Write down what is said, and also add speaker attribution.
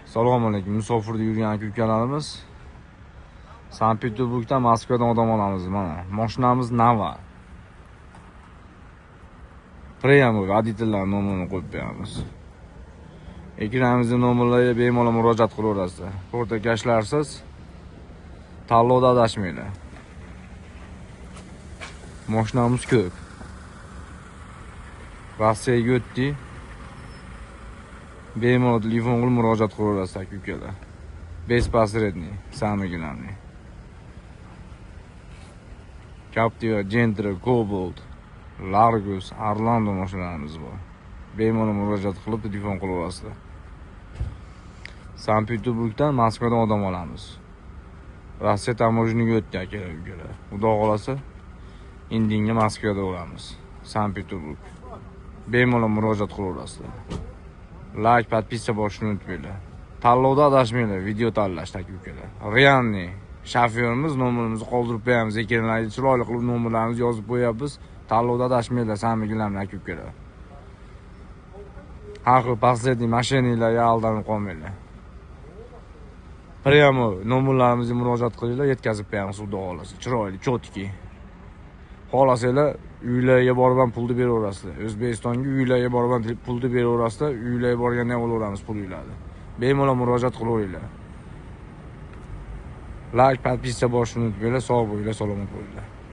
Speaker 1: Assalomu alaykum. Musofirda yurgan aka-ukalarimiz. Sankt-Peterburgdan Moskvadan odam olamiz mana. Mashinamiz Nava. Priyamo aditellar nomerini qo'yib beramiz. Ekranimizning nomerlariga bemalol murojaat qilaverasizlar. Portakashlarsiz tanlovda adashmanglar. Mashinamiz ko'p. Rossiyaga o'tdi. Bemalol telefon qilib murojaat qilaverasizlar aka-ukalar. Bespasredniy, самый главный. Captiva, Gentra, Cobalt, Largus, Orlando mashinalarimiz bor. Bemalol murojaat qilib telefon qilaverasizlar. Sankt-Peterburgdan Moskvadan odam olamiz. Rossiya tamojniga o'tdi aka-ukalar. Xudo xolasa indinga Moskvada bo'lamiz. Sankt-Peterburg. Bemalol murojaat qilaverasizlar. Like, подписка bo'lishni unutmanglar. Tanlovda adashmanglar, video tanlashda aka-ukalar. Realniy shofyorimiz nomerimizni qoldirib qo'yamiz. Ekranlarga chiroyli qilib nomerlarimizni yozib qo'yamiz. Tanlovda adashmanglar, samimiy aka-ukalar. Har xil pasletniy mashinalarga aldanib qolmanglar. Priyamo nomerlarimizga murojaat qilinglar, yetkazib qo'yamiz xudo xolasa. Chiroyli, chotki. Xohlasanglar uylarga borib ham pulni beraverasizlar. O'zbekistonga uylarga borib ham pulni beraverasizlar. Uylarga borganda ham olaveramiz pulinglarni. Bemalol murojaat qilaveringlar. Like, подписка bo'lishni unutmanglar. Sog' bo'linglar, salomat bo'linglar.